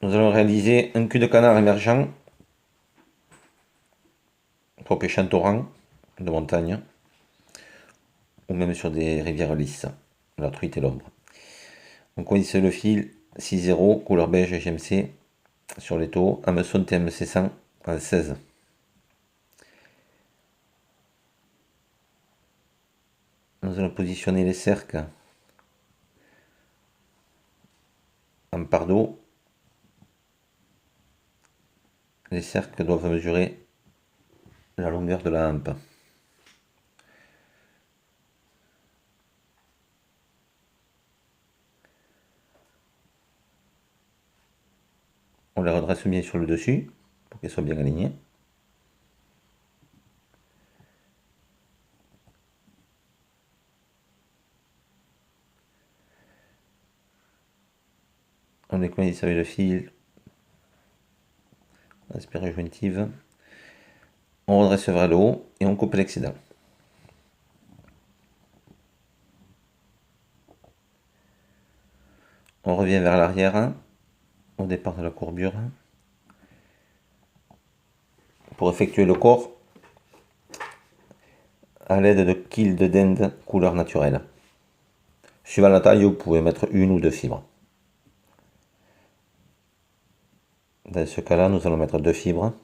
Nous allons réaliser un cul de canard émergent pour pêcher en torrent de montagne ou même sur des rivières lisses, la truite et l'ombre. On coince le fil 6-0 couleur beige GMC sur les taux, hameçon TMC 100 en 16. Nous allons positionner les cercles en part d'eau. Les cercles doivent mesurer la longueur de la hampe. On les redresse bien sur le dessus pour qu'elles soient bien alignées. On les coince avec le fil, aspirée jointive. On redresse vers le haut et on coupe l'excédent. On revient vers l'arrière au départ de la courbure pour effectuer le corps à l'aide de quilles de dinde couleur naturelle. Suivant la taille, vous pouvez mettre une ou deux fibres. Dans ce cas-là, nous allons mettre deux fibres.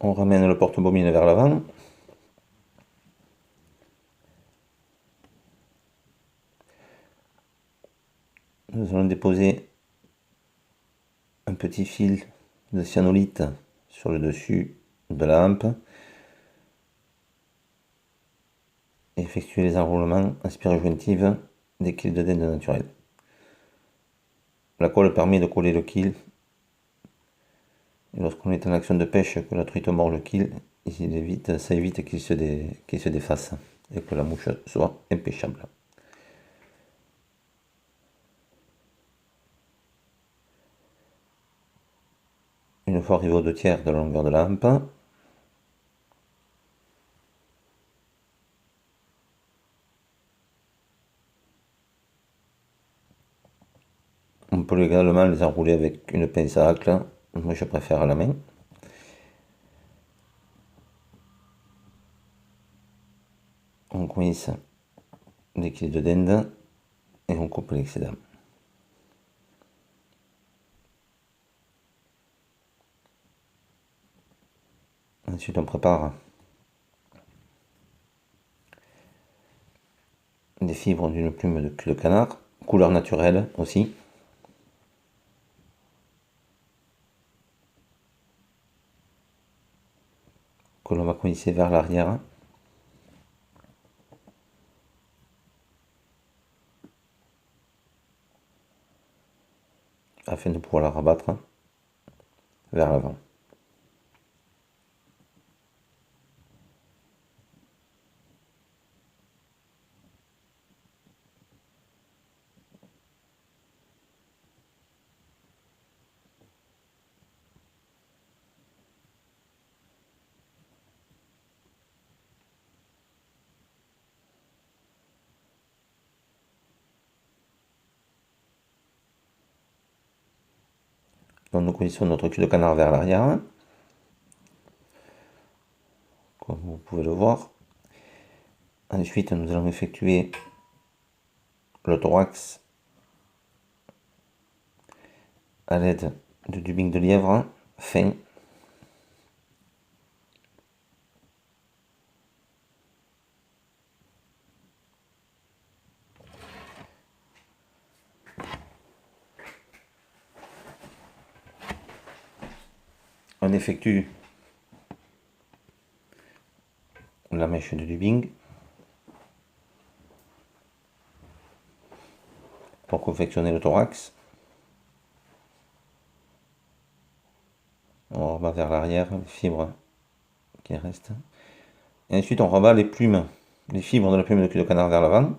On ramène le porte-bobine vers l'avant. Nous allons déposer un petit fil de cyanolite sur le dessus de la hampe. Et effectuer les enroulements aspirée jointive des quilles de dinde naturelle. La colle permet de coller le kill. Et lorsqu'on est en action de pêche, que la truite mord le kill, ça évite qu'il se défasse et que la mouche soit impêchable. Une fois arrivé aux 2/3 de la longueur de la hampe, on peut également les enrouler avec une pince à hacle. Moi je préfère à la main. On coince des quilles de dinde et on coupe l'excédent. Ensuite on prépare des fibres d'une plume de cul de canard, couleur naturelle aussi. Que l'on va coincer vers l'arrière. Afin de pouvoir la rabattre vers l'avant. Donc nous coinçons notre cul de canard vers l'arrière, comme vous pouvez le voir. Ensuite, nous allons effectuer le thorax à l'aide de dubbing de lièvre fin. On effectue la mèche de dubbing. pour confectionner le thorax. On rebat vers l'arrière les fibres qui restent. Et ensuite, on rebat les plumes, les fibres de la plume de cul de canard vers l'avant.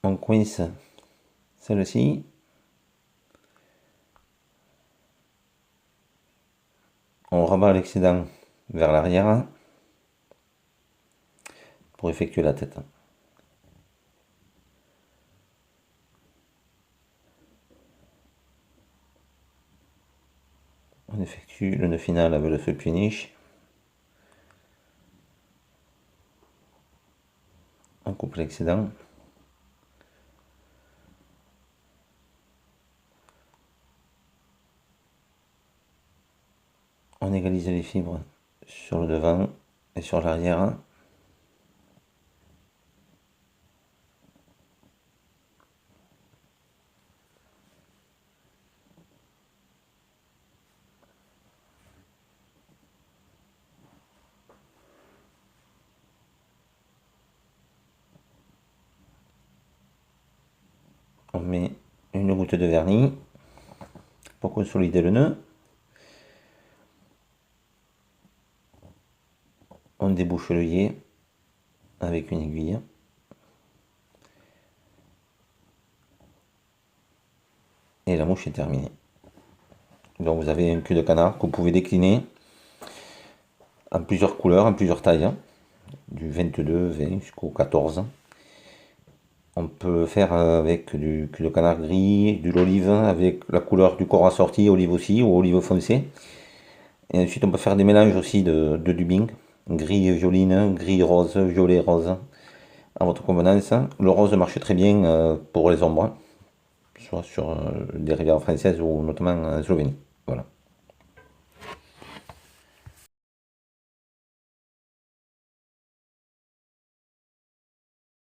On coince celle-ci. On rebat l'excédent vers l'arrière pour effectuer la tête. On effectue le nœud final avec le sweep finish. On coupe l'excédent. On égalise les fibres sur le devant et sur l'arrière. On met une goutte de vernis pour consolider le nœud. On débouche l'œillet avec une aiguille. Et la mouche est terminée. Donc vous avez un cul de canard que vous pouvez décliner en plusieurs couleurs, en plusieurs tailles, du 22, 20 jusqu'au 14. On peut faire avec du cul de canard gris, de l'olive, avec la couleur du corps assorti, olive aussi, ou olive foncée. Et ensuite on peut faire des mélanges aussi de dubbing, gris violine, gris rose, violet rose, à votre convenance. Le rose marche très bien pour les ombres, soit sur des rivières françaises ou notamment en Slovénie. Voilà.